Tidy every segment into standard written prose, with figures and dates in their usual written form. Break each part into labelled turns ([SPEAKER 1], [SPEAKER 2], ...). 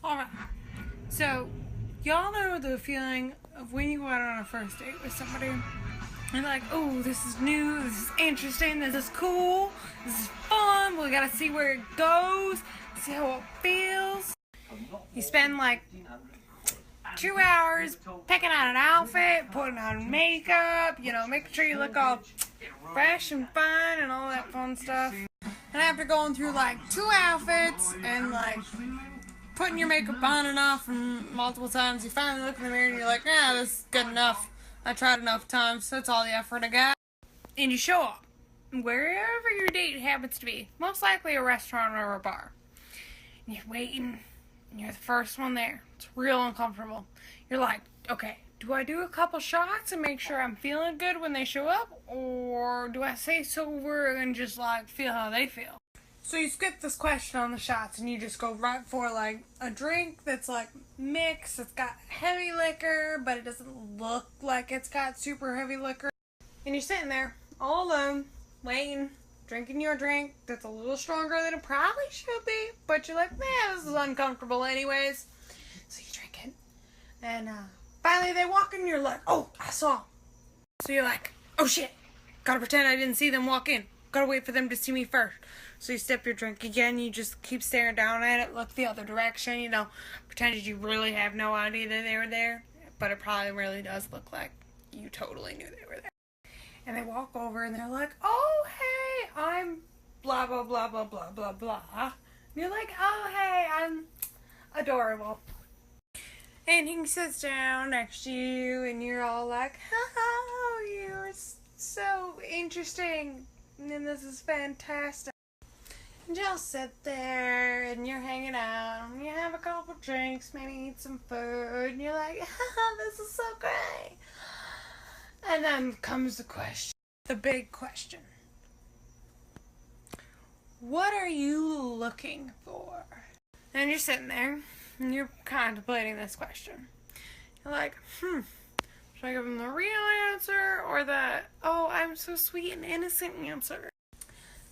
[SPEAKER 1] Alright, so y'all know the feeling of when you go out on a first date with somebody and like, oh, this is new, this is interesting, this is cool, this is fun, we gotta see where it goes, see how it feels. You spend like 2 hours picking out an outfit, putting on makeup, making sure you look all fresh and fine and all that fun stuff. And after going through like 2 outfits and like putting your makeup on enough and multiple times, you finally look in the mirror and you're like, yeah, this is good enough. I tried enough times, that's all the effort I got. And you show up, wherever your date happens to be, most likely a restaurant or a bar. And you're waiting, and you're the first one there. It's real uncomfortable. You're like, okay, do I do a couple shots and make sure I'm feeling good when they show up? Or do I stay sober and just like feel how they feel? So you skip this question on the shots and you just go right for like a drink that's like mixed. It's got heavy liquor, but it doesn't look like it's got super heavy liquor. And you're sitting there all alone, waiting, drinking your drink that's a little stronger than it probably should be, but you're like, man, this is uncomfortable anyways. So you drink it. And finally they walk in and you're like, oh, I saw. So you're like, oh shit, gotta pretend I didn't see them walk in. Gotta wait for them to see me first. So you sip your drink again, you just keep staring down at it, look the other direction, pretend you really have no idea that they were there, but it probably really does look like you totally knew they were there. And they walk over and they're like, oh, hey, I'm blah, blah, blah, blah, blah, blah, blah. And you're like, oh, hey, I'm adorable. And he sits down next to you and you're all like, oh, you're so interesting. And this is fantastic. And y'all sit there and you're hanging out and you have a couple drinks, maybe eat some food, and you're like, this is so great. And then comes the question, the big question. What are you looking for? And you're sitting there and you're contemplating this question. You're like, should I give him the real answer or the, oh, I'm so sweet and innocent answer?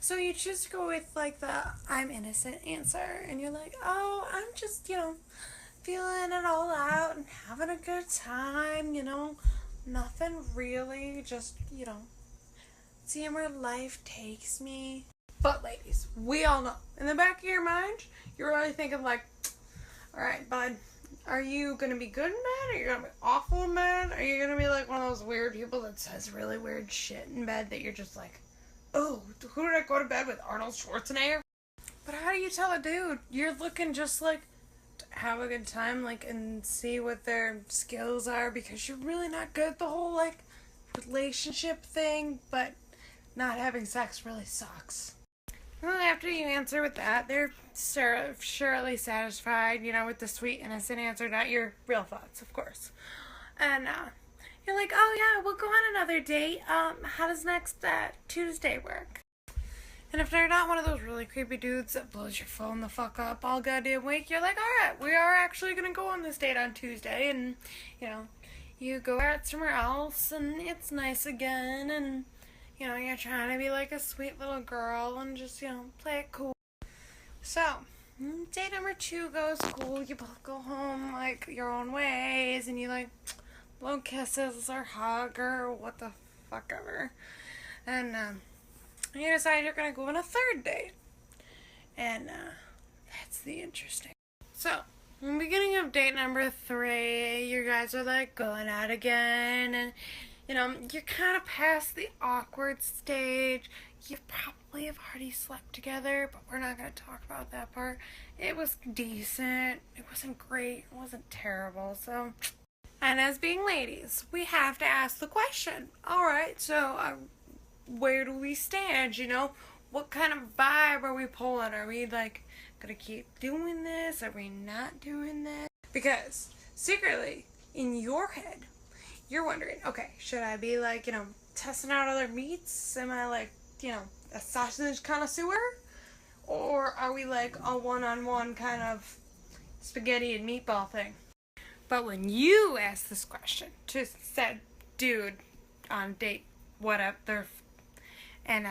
[SPEAKER 1] So you choose to go with like the I'm innocent answer, and you're like, oh, I'm just, feeling it all out and having a good time, nothing really, just, seeing where life takes me. But ladies, we all know, in the back of your mind, you're really thinking like, alright, bud, are you going to be good and mad? Are you going to be awful and mad? Are you going to be like one of those weird people that says really weird shit in bed that you're just like, oh, who did I go to bed with? Arnold Schwarzenegger? But how do you tell a dude? You're looking just like to have a good time, like, and see what their skills are, because you're really not good at the whole, like, relationship thing, but not having sex really sucks. Well, after you answer with that, they're surely satisfied, with the sweet, innocent answer, not your real thoughts, of course. And, you're like, oh yeah, we'll go on another date. How does next Tuesday work? And if they're not one of those really creepy dudes that blows your phone the fuck up all goddamn week, you're like, alright, we are actually gonna go on this date on Tuesday, and, you go out somewhere else, and it's nice again, and, you're trying to be like a sweet little girl, and just, play it cool. So, date number 2 goes cool, you both go home, like, your own ways, and you, like, blow kisses or hug or what the fuck ever. And you decide you're going to go on a 3rd date. And that's the interesting. So, in the beginning of date number 3, you guys are like going out again. And, you're kind of past the awkward stage. You probably have already slept together, but we're not going to talk about that part. It was decent. It wasn't great. It wasn't terrible. So, and as being ladies, we have to ask the question. Alright, so where do we stand, What kind of vibe are we pulling? Are we, like, gonna keep doing this? Are we not doing this? Because, secretly, in your head, you're wondering, okay, should I be, like, testing out other meats? Am I, like, a sausage connoisseur? Or are we, like, a one-on-one kind of spaghetti and meatball thing? But when you ask this question to said dude on date whatever, and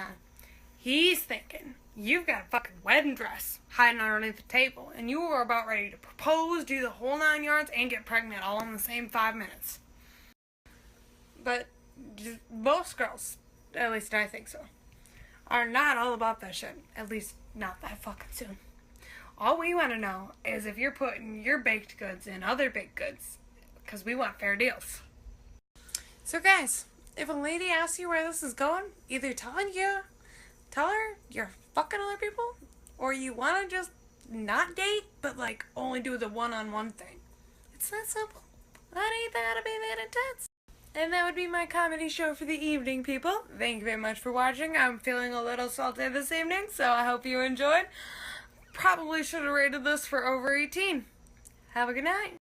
[SPEAKER 1] he's thinking, you've got a fucking wedding dress hiding underneath the table, and you were about ready to propose, do the whole 9 yards, and get pregnant all in the same 5 minutes. But most girls, at least I think so, are not all about that shit. At least not that fucking soon. All we want to know is if you're putting your baked goods in other baked goods, because we want fair deals. So guys, if a lady asks you where this is going, either tell her you're fucking other people, or you want to just not date, but like only do the one-on-one thing. It's that simple. That ain't that to be that intense. And that would be my comedy show for the evening, people. Thank you very much for watching. I'm feeling a little salty this evening, so I hope you enjoyed. Probably should have rated this for over 18. Have a good night.